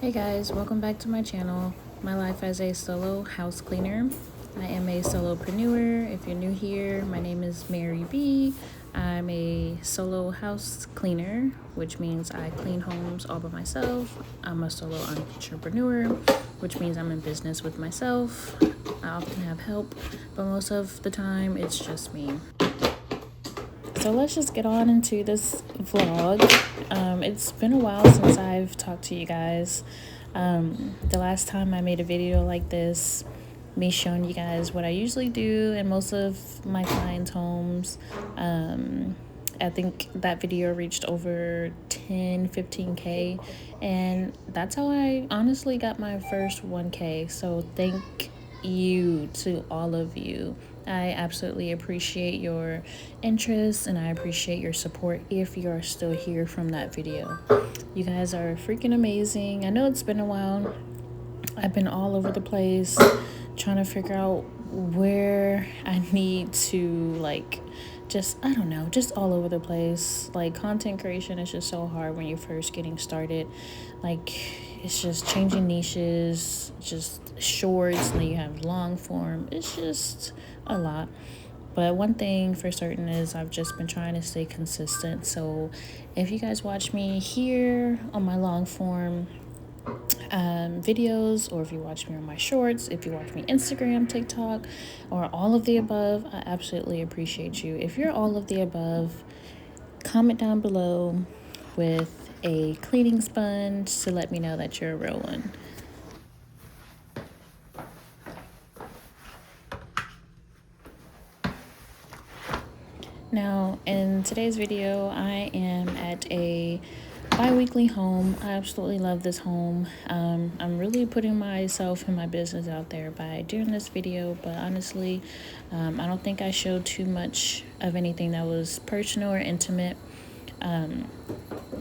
Hey guys, welcome back to my channel. My life as a solo house cleaner. I am a solopreneur. If you're new here, my name is Mary B. I'm a solo house cleaner, which means I clean homes all by myself. I'm a solo entrepreneur, which means I'm in business with myself. I often have help, but most of the time it's just me. So let's just get on into this vlog. It's been a while since I've talked to you guys. The last time I made a video like this, me showing you guys what I usually do in most of my clients' homes, I think that video reached over 15K, and that's how I honestly got my first 1K. So thank you to all of you. I absolutely appreciate your interest and I appreciate your support if you're still here from that video. You guys are freaking amazing. I know it's been a while. I've been all over the place trying to figure out where I need to just all over the place. Like, content creation is just so hard when you're first getting started. It's just changing niches, just shorts, and then you have long form. It's just a lot. But one thing for certain is I've just been trying to stay consistent. So if you guys watch me here on my long form videos, or if you watch me on my shorts, if you watch me Instagram, TikTok, or all of the above, I absolutely appreciate you. If you're all of the above, comment down below with a cleaning sponge to let me know that you're a real one. Now, in today's video, I am at a bi-weekly home. I absolutely love this home. I'm really putting myself and my business out there by doing this video, but honestly, I don't think I showed too much of anything that was personal or intimate.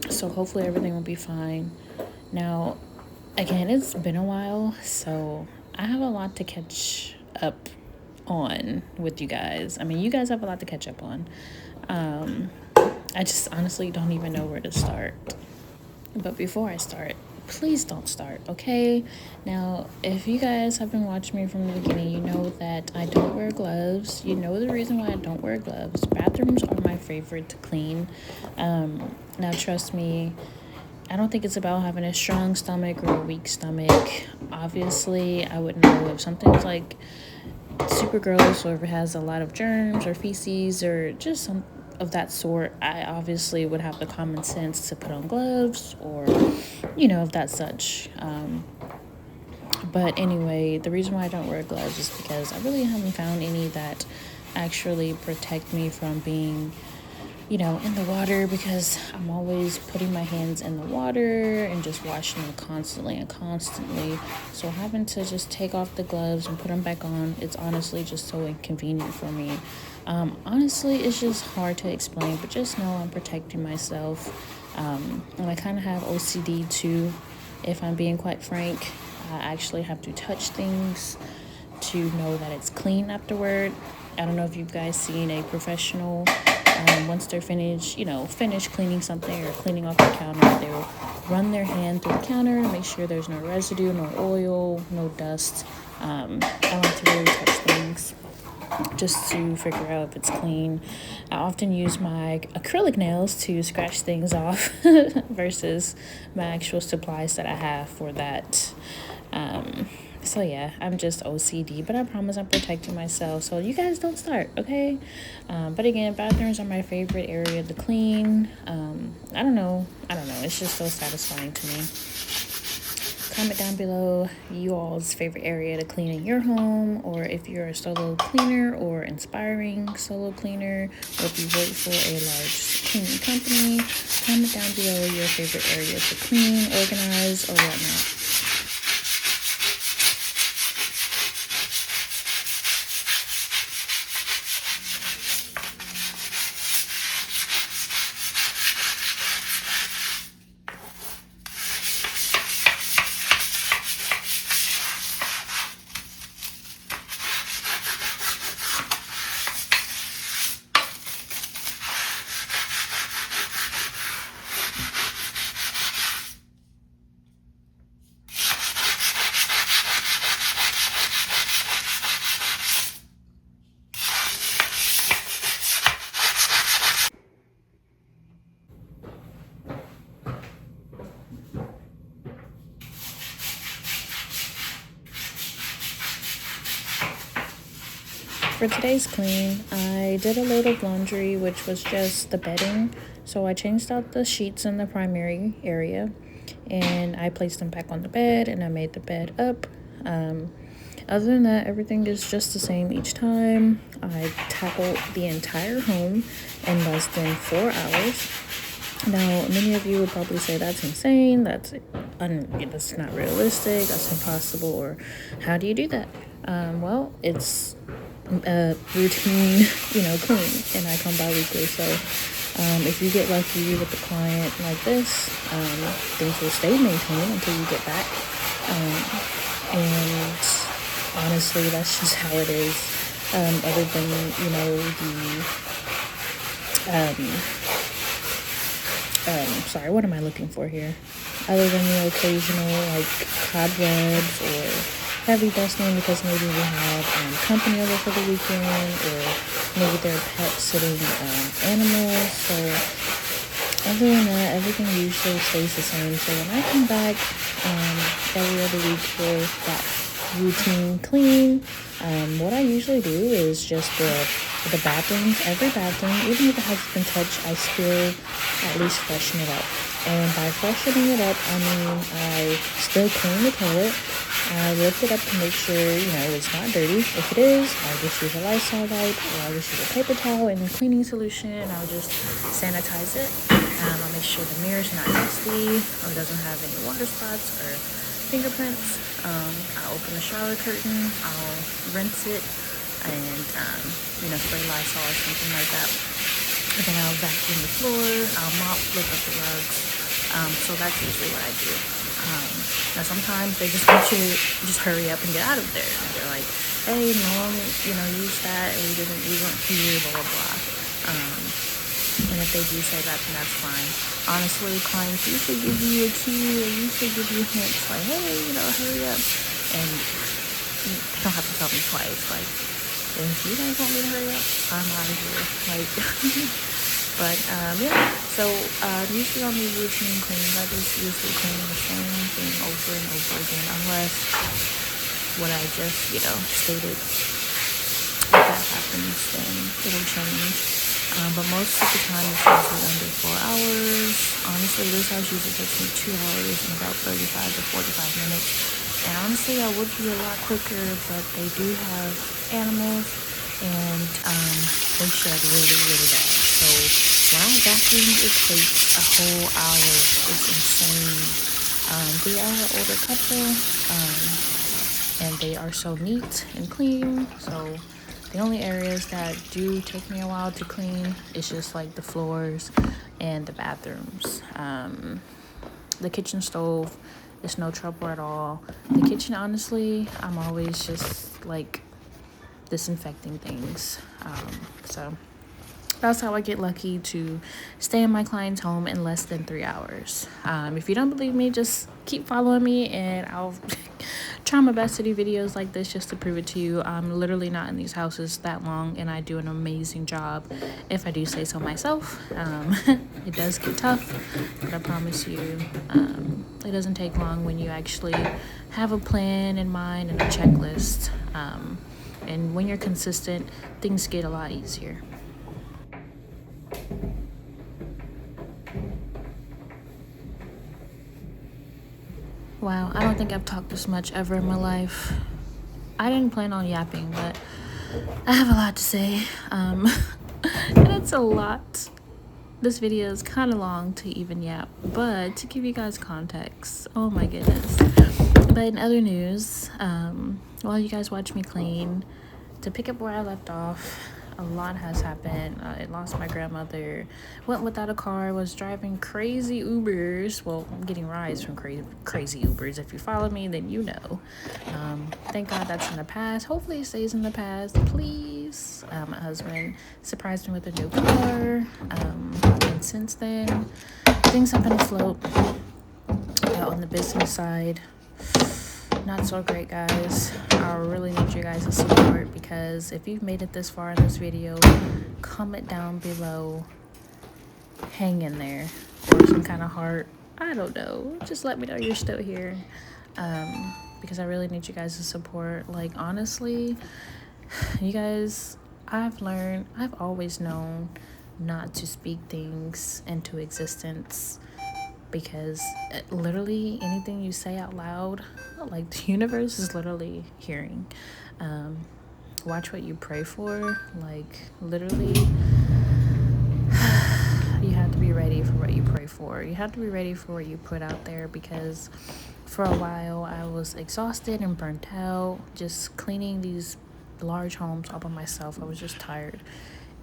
So hopefully everything will be fine. Now, again, it's been a while, so I have a lot to catch up on with you guys. I mean, you guys have a lot to catch up on. I just honestly don't even know where to start. But before I start, please don't start, okay? Now, if you guys have been watching me from the beginning, you know that I don't wear gloves. You know the reason why I don't wear gloves. Bathrooms are my favorite to clean. Now, trust me, I don't think it's about having a strong stomach or a weak stomach. Obviously, I would know if something's like super gross or if it has a lot of germs or feces or just some of that sort. I obviously would have the common sense to put on gloves, or if that's such. But anyway, the reason why I don't wear gloves is because I really haven't found any that actually protect me from being in the water, because I'm always putting my hands in the water and just washing them constantly. So having to just take off the gloves and put them back on, it's honestly just so inconvenient for me. Honestly, it's just hard to explain, but just know I'm protecting myself. And I kind of have OCD too, if I'm being quite frank. I actually have to touch things to know that it's clean afterward. I don't know if you guys seen a professional, once they're finished cleaning something or cleaning off the counter, they'll run their hand through the counter, make sure there's no residue, no oil, no dust. I like to really touch things just to figure out if it's clean. I often use my acrylic nails to scratch things off versus my actual supplies that I have for that. So yeah, I'm just OCD, but I promise I'm protecting myself, so you guys don't start, okay? But again, bathrooms are my favorite area to clean. I don't know, it's just so satisfying to me. Comment down below you all's favorite area to clean in your home, or if you're a solo cleaner or inspiring solo cleaner, or if you work for a large cleaning company. Comment down below your favorite area to clean, organize, or whatnot. for today's clean, I did a load of laundry, which was just the bedding. So I changed out the sheets in the primary area, and I placed them back on the bed, and I made the bed up. Other than that, everything is just the same each time. I tackled the entire home in less than 4 hours. Now, many of you would probably say that's insane, that's not realistic, that's impossible, or how do you do that? Well, it's a routine, clean, and I come bi-weekly. So if you get lucky with a client like this, things will stay maintained until you get back. And honestly, that's just how it is. Other than, sorry, what am I looking for here? Other than the occasional, like, cobwebs or heavy dusting because maybe we have company over for the weekend, or maybe they're pet-sitting animals. So other than that, everything usually stays the same. So when I come back every other week for that routine clean, what I usually do is just the bathrooms. Every bathroom, even if it hasn't been touched, I still at least freshen it up. And by freshening it up, I mean I still clean the toilet. I lift it up to make sure, it's not dirty. If it is, I'll just use a Lysol wipe, or I'll just use a paper towel and a cleaning solution. I'll just sanitize it. I'll make sure the mirror's not nasty or doesn't have any water spots or fingerprints. I'll open the shower curtain. I'll rinse it and, spray Lysol or something like that. And then I'll vacuum the floor. I'll mop, lift up the rugs. So that's usually what I do. Now sometimes they just want you to just hurry up and get out of there. And they're like, hey, mom, use that. We weren't here, blah, blah, blah. And if they do say that, then that's fine. Honestly, clients usually give you a cue. They usually give you hints like, hey, hurry up. And you don't have to tell me twice. Like, if you guys want me to hurry up, I'm out of here. Like, but, so usually on these routine cleans, I just usually clean the same thing over and over again, unless what I just, stated, if that happens, then it'll change. But most of the time, it's usually under 4 hours. Honestly, this house usually takes me 2 hours and about 35 to 45 minutes. And honestly, I would be a lot quicker, but they do have animals, and they shed really, really bad. So when I vacuum, it takes a whole hour. It's insane. They are an older couple, and they are so neat and clean. So the only areas that do take me a while to clean is just like the floors and the bathrooms. The kitchen stove is no trouble at all. The kitchen, honestly, I'm always just like disinfecting things. So that's how I get lucky to stay in my client's home in less than 3 hours. If you don't believe me, just keep following me, and I'll try my best to do videos like this just to prove it to you. I'm literally not in these houses that long, and I do an amazing job, if I do say so myself. It does get tough, but I promise you, it doesn't take long when you actually have a plan in mind and a checklist. And when you're consistent, things get a lot easier. Wow, I don't think I've talked this much ever in my life. I didn't plan on yapping, but I have a lot to say. And it's a lot. This video is kind of long to even yap, but to give you guys context, oh my goodness. But in other news, while you guys watch me clean, to pick up where I left off, a lot has happened. I lost my grandmother, went without a car, was driving crazy Ubers. Well, I'm getting rides from crazy Ubers. If you follow me, then you know. Thank God that's in the past. Hopefully it stays in the past, please. My husband surprised me with a new car. And since then, things have been afloat. On the business side, not so great, guys. I really need you guys' support, because if you've made it this far in this video, comment down below, hang in there, or some kind of heart. I don't know, just let me know you're still here, because I really need you guys' support. Like, honestly, You guys, I've always known not to speak things into existence, because literally anything you say out loud, like, the universe is literally hearing. Um, Watch what you pray for. Like, literally, you have to be ready for what you pray for. You have to be ready for what you put out there, because for a while I was exhausted and burnt out just cleaning these large homes all by myself. I was just tired,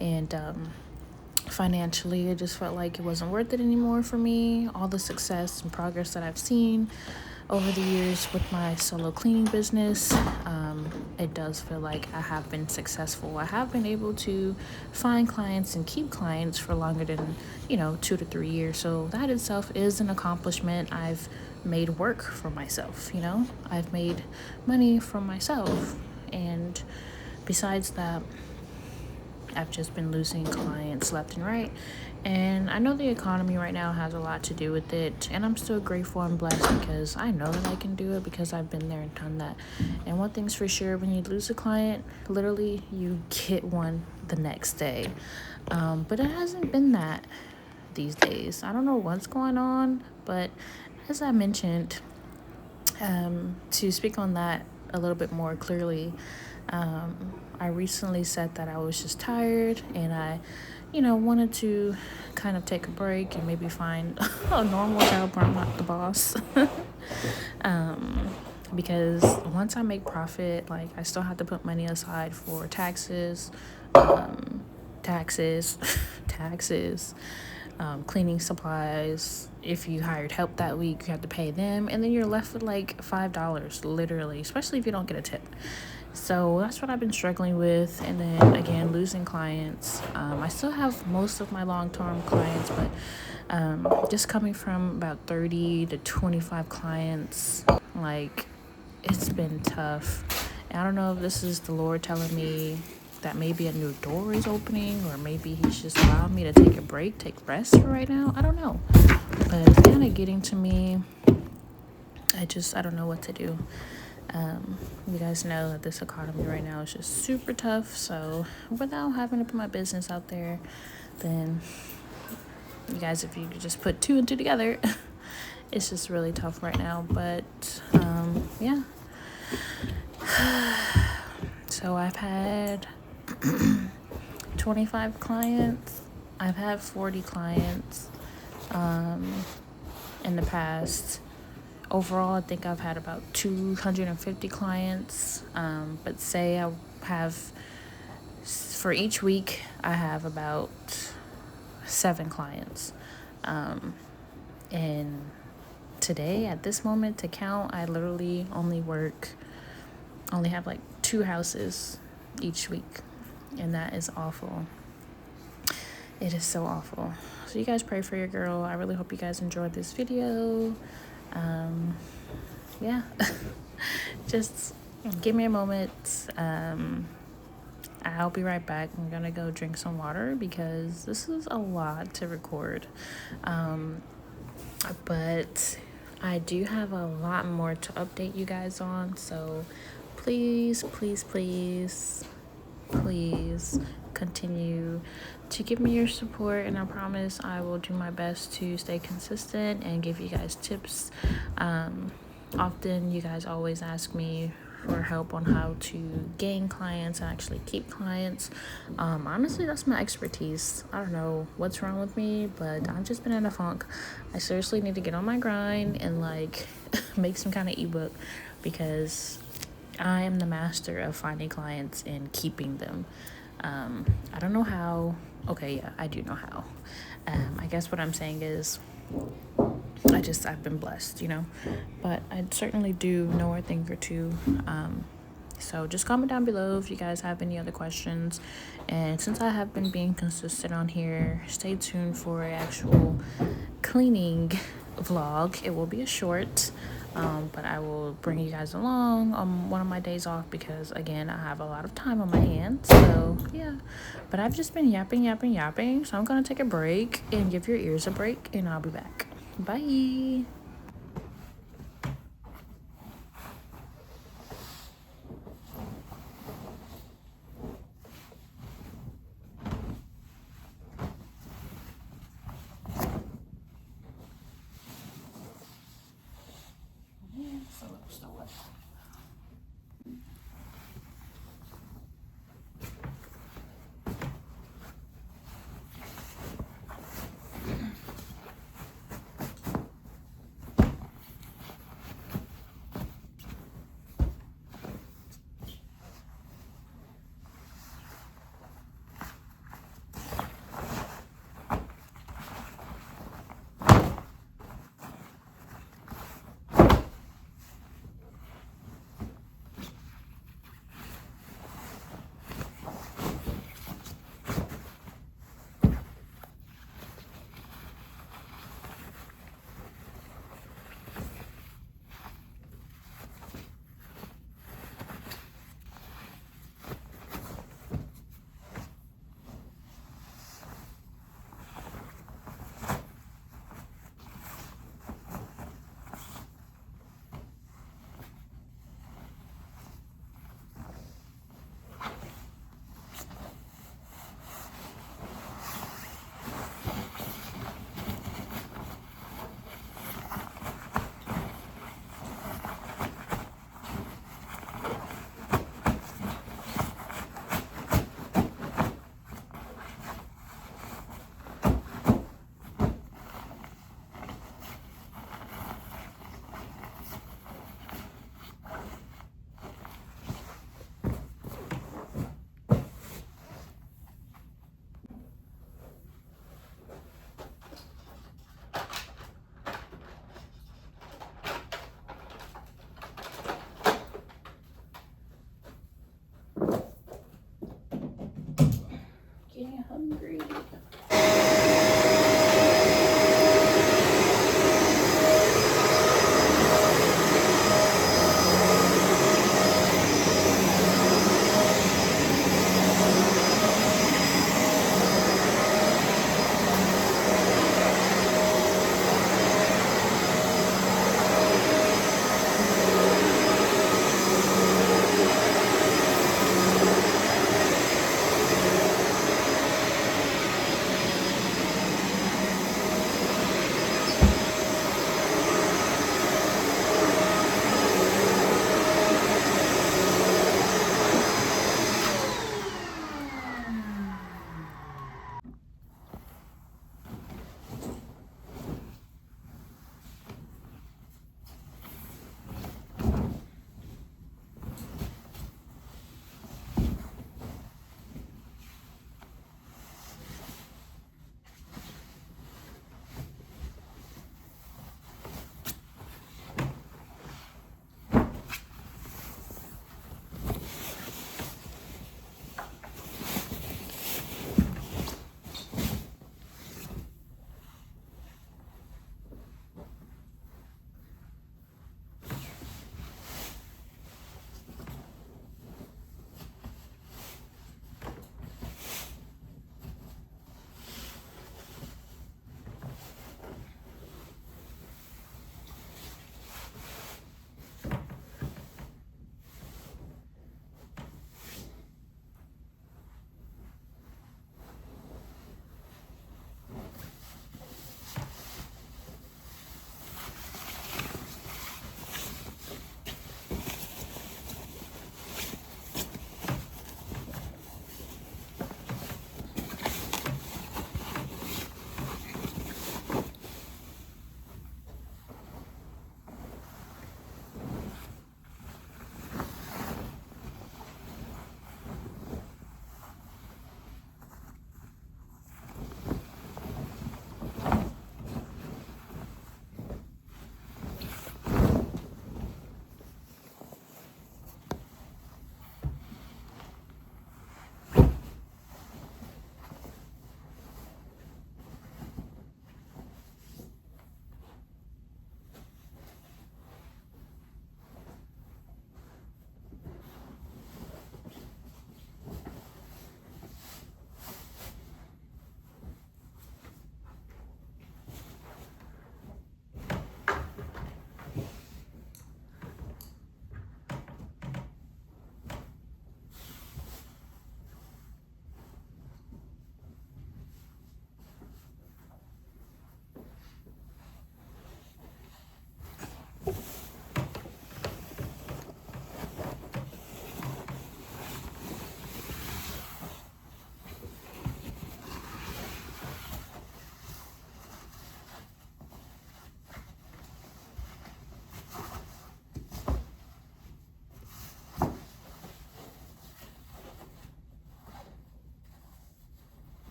and financially, it just felt like it wasn't worth it anymore for me. All the success and progress that I've seen over the years with my solo cleaning business, it does feel like I have been successful. I have been able to find clients and keep clients for longer than 2 to 3 years. So that itself is an accomplishment. I've made work for myself. I've made money for myself, and besides that, I've just been losing clients left and right. And I know the economy right now has a lot to do with it. And I'm still grateful and blessed, because I know that I can do it, because I've been there and done that. And one thing's for sure, when you lose a client, literally you get one the next day. But it hasn't been that these days. I don't know what's going on. But as I mentioned, to speak on that a little bit more clearly, I recently said that I was just tired, and I, wanted to kind of take a break and maybe find a normal job where I'm not the boss. Because once I make profit, like, I still have to put money aside for taxes, taxes, taxes, cleaning supplies. If you hired help that week, you have to pay them, and then you're left with like $5, literally, especially if you don't get a tip. So that's what I've been struggling with. And then again, losing clients. I still have most of my long-term clients, but just coming from about 30 to 25 clients, like, it's been tough. And I don't know if this is the Lord telling me that maybe a new door is opening, or maybe he's just allowing me to take a break, take rest for right now. I don't know, but it's kind of getting to me. I don't know what to do. You guys know that this economy right now is just super tough. So without having to put my business out there, then you guys, if you could just put two and two together, it's just really tough right now. But yeah. So I've had 25 clients. I've had 40 clients in the past. Overall, I think I've had about 250 clients. But say I have, for each week, I have about 7 clients. And today, at this moment, to count, I literally only have like 2 houses each week. And that is awful. It is so awful. So you guys pray for your girl. I really hope you guys enjoyed this video. Yeah. Just give me a moment. I'll be right back. I'm gonna go drink some water, because this is a lot to record. But I do have a lot more to update you guys on. So please, please, please, please continue to give me your support, and I promise I will do my best to stay consistent and give you guys tips. Often you guys always ask me for help on how to gain clients and actually keep clients. Honestly, that's my expertise. I don't know what's wrong with me, but I've just been in a funk. I seriously need to get on my grind and like make some kind of ebook, because I am the master of finding clients and keeping them. I don't know how. Okay, yeah, I do know how. I guess what I'm saying is, I've been blessed, but I certainly do know a thing or two. So just comment down below if you guys have any other questions. And since I have been being consistent on here, stay tuned for an actual cleaning vlog. It will be a short, but I will bring you guys along on one of my days off, because again, I have a lot of time on my hands. So yeah, but I've just been yapping. So I'm gonna take a break and give your ears a break, and I'll be back. Bye.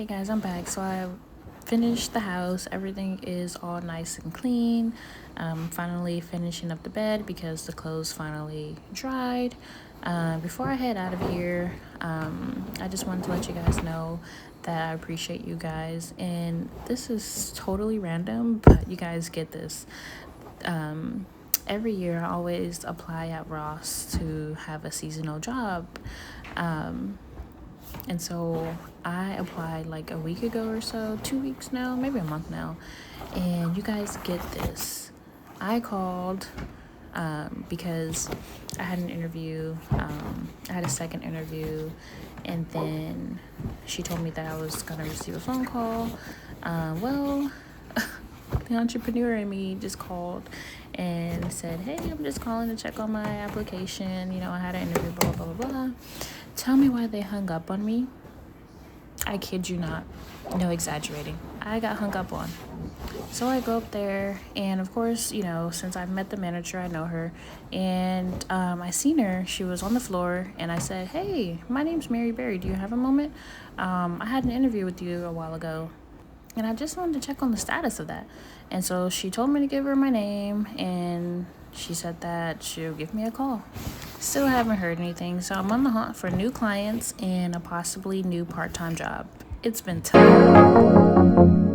Hey guys, I'm back. So I finished the house. Everything is all nice and clean. Finally finishing up the bed because the clothes finally dried. Before I head out of here, I just wanted to let you guys know that I appreciate you guys. And this is totally random, but you guys get this. Every year I always apply at Ross to have a seasonal job. And so I applied like a week ago or so, 2 weeks now, maybe a month now. And you guys get this. I called because I had an interview. I had a second interview. And then she told me that I was going to receive a phone call. The entrepreneur in me just called and said, hey, I'm just calling to check on my application. I had an interview, blah, blah, blah, blah. Tell me why they hung up on me. I kid you not. No exaggerating. I got hung up on. So I go up there, and of course, since I've met the manager, I know her. And I seen her. She was on the floor, and I said, hey, my name's Mary Berry. Do you have a moment? I had an interview with you a while ago, and I just wanted to check on the status of that. And so she told me to give her my name, and she said that she'll give me a call. Still haven't heard anything, so I'm on the hunt for new clients and a possibly new part-time job. It's been tough.